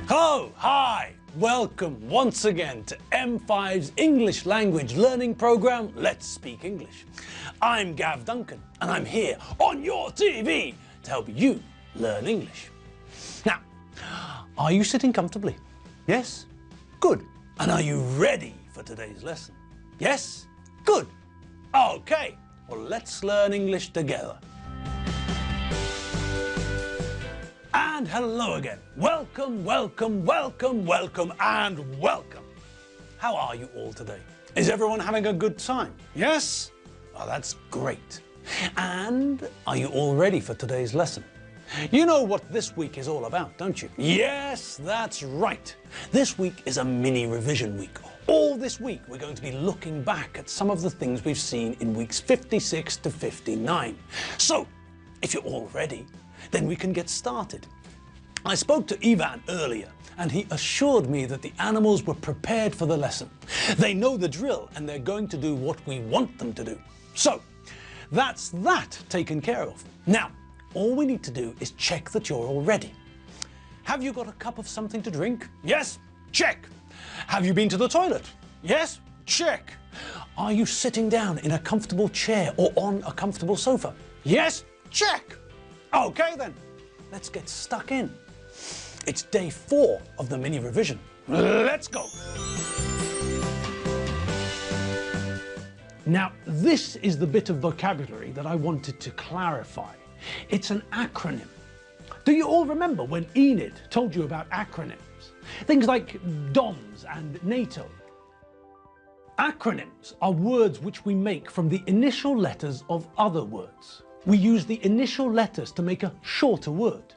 Hello, hi, welcome once again to M5's English language learning program, Let's Speak English. I'm Gav Duncan and I'm here on your TV to help you learn English. Now, are you sitting comfortably? Yes? Good. And are you ready for today's lesson? Yes? Good. Okay, well let's learn English together. And hello again. Welcome, welcome, welcome, welcome, and welcome. How are you all today? Is everyone having a good time? Yes? Oh, that's great. And are you all ready for today's lesson? You know what this week is all about, don't you? Yes, that's right. This week is a mini revision week. All this week we're going to be looking back at some of the things we've seen in weeks 56 to 59. So, if you're all ready, then we can get started. I spoke to Ivan earlier and he assured me that the animals were prepared for the lesson. They know the drill and they're going to do what we want them to do. So, that's that taken care of. Now, all we need to do is check that you're all ready. Have you got a cup of something to drink? Yes? Check. Have you been to the toilet? Yes? Check. Are you sitting down in a comfortable chair or on a comfortable sofa? Yes? Check. Okay then, let's get stuck in. It's day 4 of the mini revision. Let's go. Now, this is the bit of vocabulary that I wanted to clarify. It's an acronym. Do you all remember when Enid told you about acronyms? Things like DOMS and NATO. Acronyms are words which we make from the initial letters of other words. We use the initial letters to make a shorter word.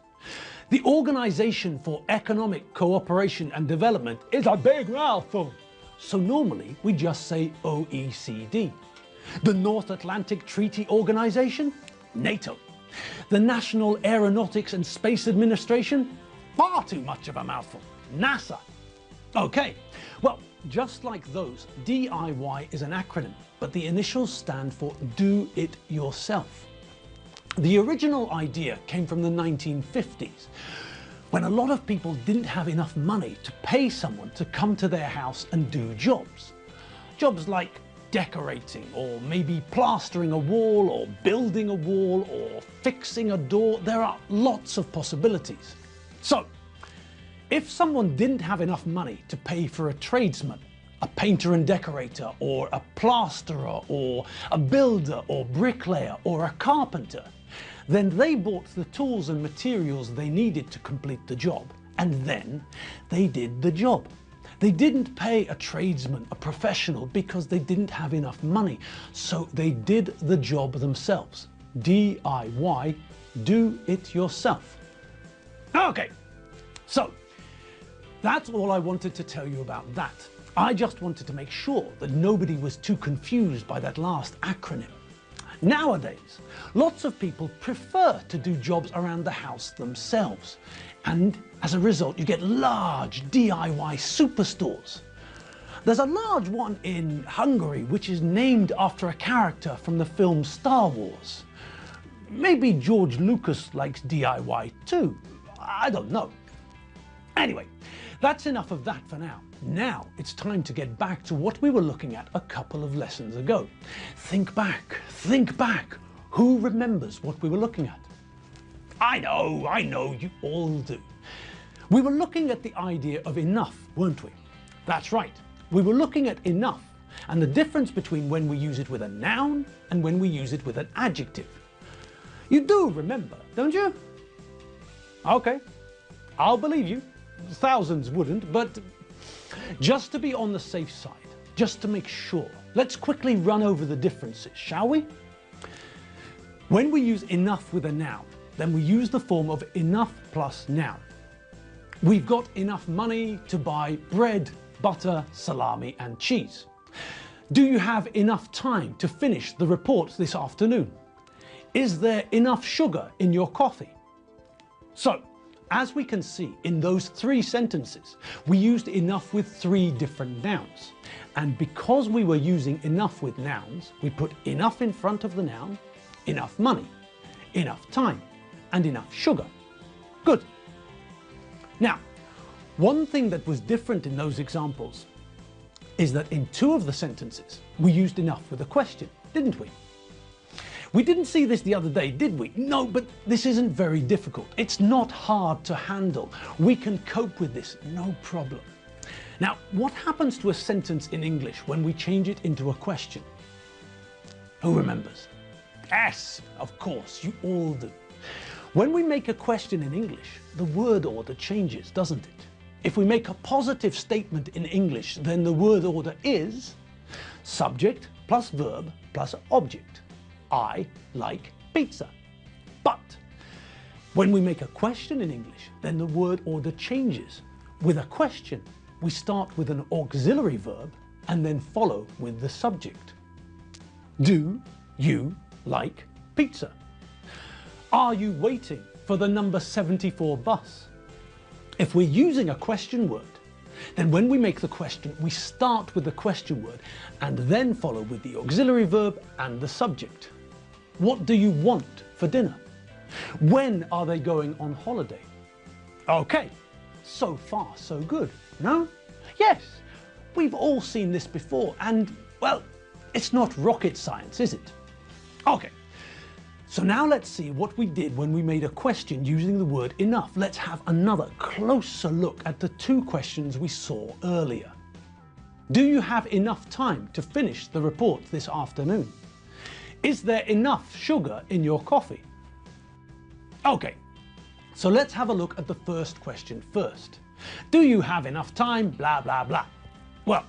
The Organization for Economic Cooperation and Development is a big mouthful, so normally we just say OECD. The North Atlantic Treaty Organization? NATO. The National Aeronautics and Space Administration? Far too much of a mouthful. NASA. Okay, well, just like those, DIY is an acronym, but the initials stand for Do It Yourself. The original idea came from the 1950s, when a lot of people didn't have enough money to pay someone to come to their house and do jobs. Jobs like decorating, or maybe plastering a wall, or building a wall, or fixing a door. There are lots of possibilities. So, if someone didn't have enough money to pay for a tradesman, a painter and decorator, or a plasterer, or a builder, or bricklayer, or a carpenter, then they bought the tools and materials they needed to complete the job, and then they did the job. They didn't pay a tradesman, a professional, because they didn't have enough money, so they did the job themselves. DIY, do it yourself. Okay, so that's all I wanted to tell you about that. I just wanted to make sure that nobody was too confused by that last acronym. Nowadays, lots of people prefer to do jobs around the house themselves, and as a result you get large DIY superstores. There's a large one in Hungary which is named after a character from the film Star Wars. Maybe George Lucas likes DIY too, I don't know. Anyway, that's enough of that for now. Now it's time to get back to what we were looking at a couple of lessons ago. Think back, think back. Who remembers what we were looking at? I know, you all do. We were looking at the idea of enough, weren't we? That's right, we were looking at enough and the difference between when we use it with a noun and when we use it with an adjective. You do remember, don't you? Okay, I'll believe you. Thousands wouldn't, but just to be on the safe side, just to make sure, let's quickly run over the differences, shall we? When we use enough with a noun, then we use the form of enough plus noun. We've got enough money to buy bread, butter, salami and cheese. Do you have enough time to finish the report this afternoon? Is there enough sugar in your coffee? So, as we can see in those 3 sentences, we used enough with 3 different nouns. And because we were using enough with nouns, we put enough in front of the noun, enough money, enough time, and enough sugar. Good. Now, One thing that was different in those examples is that in two of the sentences, we used enough with a question, didn't we? We didn't see this the other day, did we? No, but this isn't very difficult. It's not hard to handle. We can cope with this, no problem. Now, what happens to a sentence in English when we change it into a question? Who remembers? Yes, of course, you all do. When we make a question in English, the word order changes, doesn't it? If we make a positive statement in English, then the word order is subject plus verb plus object. I like pizza. But when we make a question in English, then the word order changes. With a question, we start with an auxiliary verb and then follow with the subject. Do you like pizza? Are you waiting for the number 74 bus? If we're using a question word, then when we make the question, we start with the question word and then follow with the auxiliary verb and the subject. What do you want for dinner? When are they going on holiday? Okay, so far so good, no? Yes, we've all seen this before and, well, it's not rocket science, is it? Okay, so now let's see what we did when we made a question using the word enough. Let's have another closer look at the two questions we saw earlier. Do you have enough time to finish the report this afternoon? Is there enough sugar in your coffee? Okay, so let's have a look at the first question first. Do you have enough time? Blah, blah, blah. Well,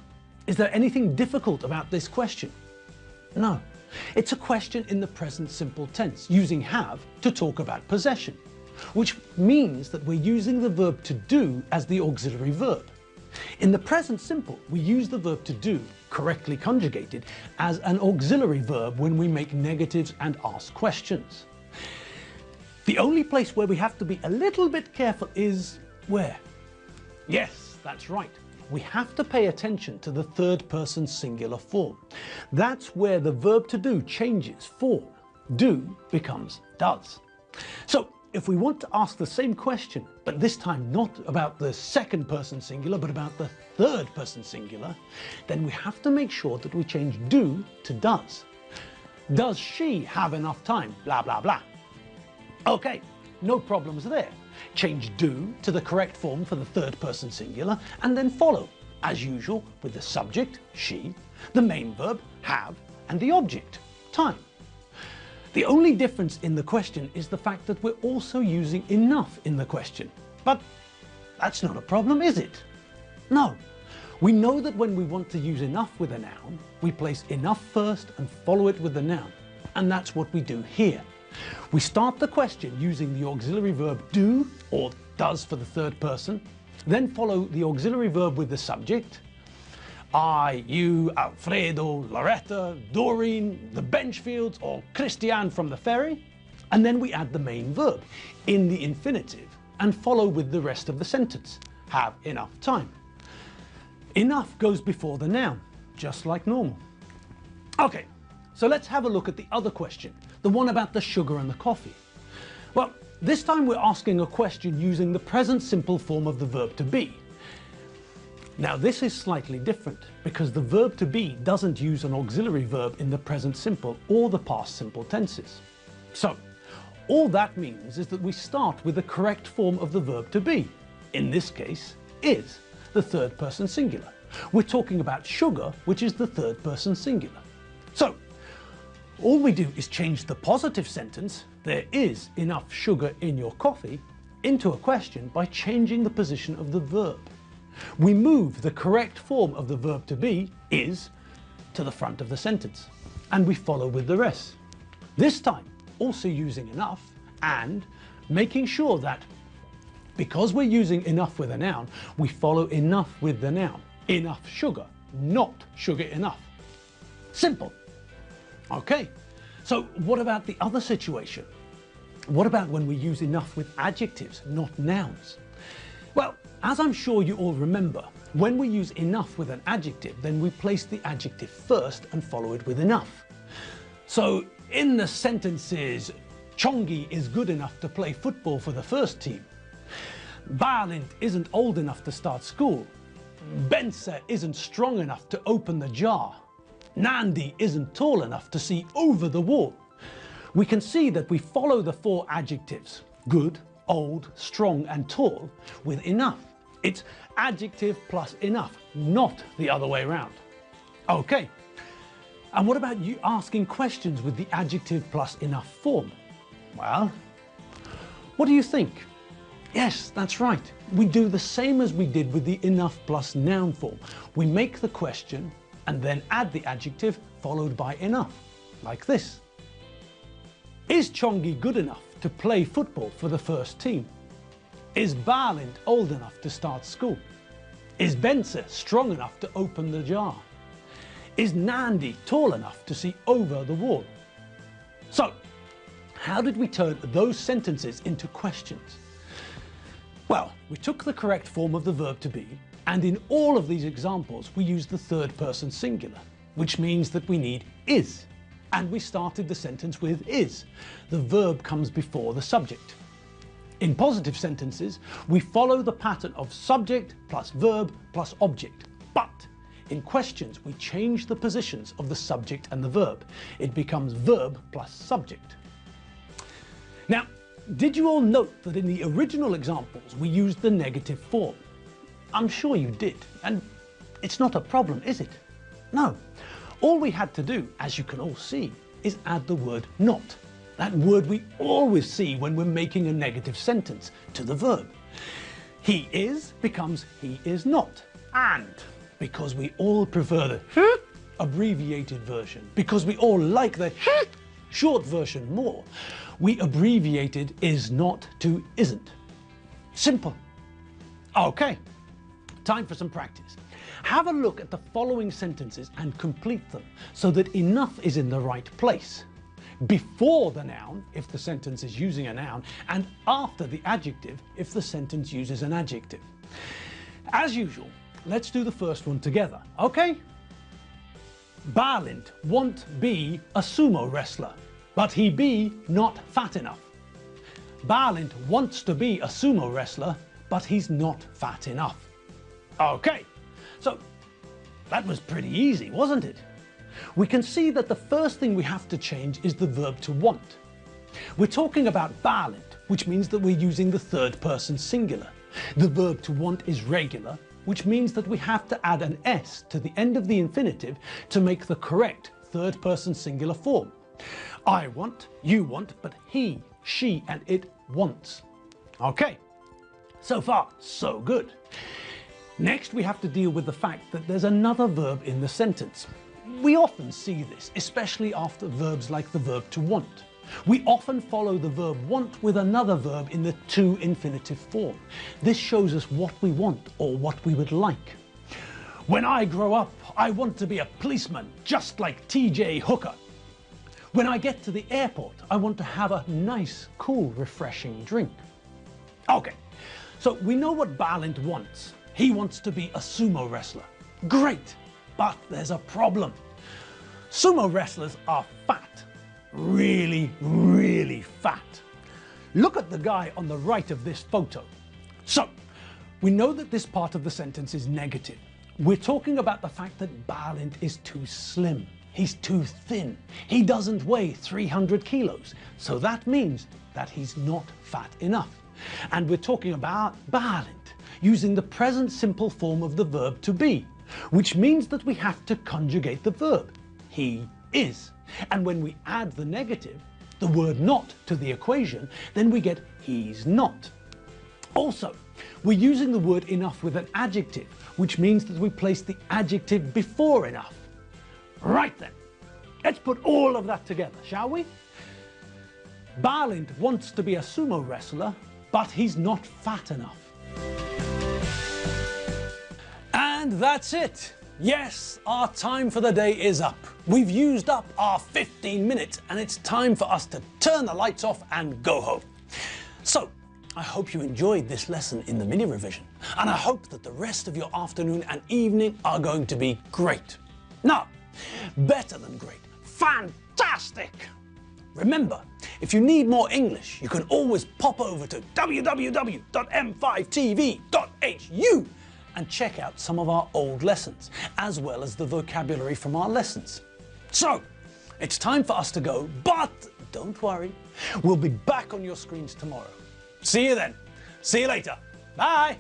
is there anything difficult about this question? No. It's a question in the present simple tense, using have to talk about possession, which means that we're using the verb to do as the auxiliary verb. In the present simple, we use the verb to do, correctly conjugated, as an auxiliary verb when we make negatives and ask questions. The only place where we have to be a little bit careful is where? Yes, that's right. We have to pay attention to the third person singular form. That's where the verb to do changes form. Do becomes does. So if we want to ask the same question, but this time not about the second person singular, but about the third person singular, then we have to make sure that we change do to does. Does she have enough time? Blah, blah, blah. Okay, no problems there. Change do to the correct form for the third person singular, and then follow, as usual, with the subject, she, the main verb, have, and the object, time. The only difference in the question is the fact that we're also using enough in the question. But that's not a problem, is it? No. We know that when we want to use enough with a noun, we place enough first and follow it with the noun. And that's what we do here. We start the question using the auxiliary verb do, or does for the third person, then follow the auxiliary verb with the subject, I, you, Alfredo, Loretta, Doreen, the Benchfields, or Christian from the ferry, and then we add the main verb in the infinitive and follow with the rest of the sentence, have enough time. Enough goes before the noun, just like normal. Okay, so let's have a look at the other question, the one about the sugar and the coffee. Well, this time we're asking a question using the present simple form of the verb to be. Now this is slightly different because the verb to be doesn't use an auxiliary verb in the present simple or the past simple tenses. So all that means is that we start with the correct form of the verb to be. In this case, is the third person singular. We're talking about sugar, which is the third person singular. So all we do is change the positive sentence, there is enough sugar in your coffee, into a question by changing the position of the verb. We move the correct form of the verb to be, is, to the front of the sentence, and we follow with the rest. This time, also using enough and making sure that because we're using enough with a noun, we follow enough with the noun. Enough sugar, not sugar enough. Simple. Okay, so what about the other situation? What about when we use enough with adjectives, not nouns? Well, as I'm sure you all remember, when we use enough with an adjective, then we place the adjective first and follow it with enough. So in the sentences, Chongi is good enough to play football for the first team, Balint isn't old enough to start school. Bense isn't strong enough to open the jar. Nandi isn't tall enough to see over the wall. We can see that we follow the four adjectives, good, old, strong and tall, with enough. It's adjective plus enough, not the other way around. Okay, and what about you asking questions with the adjective plus enough form? Well, what do you think? Yes, that's right. We do the same as we did with the enough plus noun form. We make the question and then add the adjective followed by enough, like this. Is Chongi good enough to play football for the first team? Is Balint old enough to start school? Is Bense strong enough to open the jar? Is Nandi tall enough to see over the wall? So, how did we turn those sentences into questions? Well, we took the correct form of the verb to be, and in all of these examples we used the third person singular, which means that we need is. And we started the sentence with is. The verb comes before the subject. In positive sentences, we follow the pattern of subject plus verb plus object. But in questions, we change the positions of the subject and the verb. It becomes verb plus subject. Now, did you all note that in the original examples we used the negative form? I'm sure you did, and it's not a problem, is it? No. All we had to do, as you can all see, is add the word not. That word we always see when we're making a negative sentence, to the verb. He is becomes he is not. And because we all prefer the abbreviated version, because we all like the short version more, we abbreviated is not to isn't. Simple. Okay, time for some practice. Have a look at the following sentences and complete them so that enough is in the right place. Before the noun, if the sentence is using a noun, and after the adjective, if the sentence uses an adjective. As usual, let's do the first one together, okay? Balint won't be a sumo wrestler, but he be not fat enough. Balint wants to be a sumo wrestler, but he's not fat enough. Okay, so that was pretty easy, wasn't it? We can see that the first thing we have to change is the verb to want. We're talking about Balint, which means that we're using the third person singular. The verb to want is regular, which means that we have to add an S to the end of the infinitive to make the correct third person singular form. I want, you want, but he, she and it wants. Okay, so far so good. Next we have to deal with the fact that there's another verb in the sentence. We often see this, especially after verbs like the verb to want. We often follow the verb want with another verb in the to infinitive form. This shows us what we want or what we would like. When I grow up, I want to be a policeman, just like TJ Hooker. When I get to the airport, I want to have a nice, cool, refreshing drink. Okay, so we know what Balint wants. He wants to be a sumo wrestler. Great, but there's a problem. Sumo wrestlers are fat. Really, really fat. Look at the guy on the right of this photo. So, we know that this part of the sentence is negative. We're talking about the fact that Balint is too slim. He's too thin. He doesn't weigh 300 kilos. So that means that he's not fat enough. And we're talking about Balint using the present simple form of the verb to be, which means that we have to conjugate the verb. He is. And when we add the negative, the word not, to the equation, then we get he's not. Also, we're using the word enough with an adjective, which means that we place the adjective before enough. Right then, let's put all of that together, shall we? Balint wants to be a sumo wrestler, but he's not fat enough. And that's it. Yes, our time for the day is up. We've used up our 15 minutes and it's time for us to turn the lights off and go home. So, I hope you enjoyed this lesson in the mini revision, and I hope that the rest of your afternoon and evening are going to be great. No, better than great. Fantastic! Remember, if you need more English, you can always pop over to www.m5tv.hu and check out some of our old lessons, as well as the vocabulary from our lessons. So, it's time for us to go, but don't worry, we'll be back on your screens tomorrow. See you then. See you later. Bye.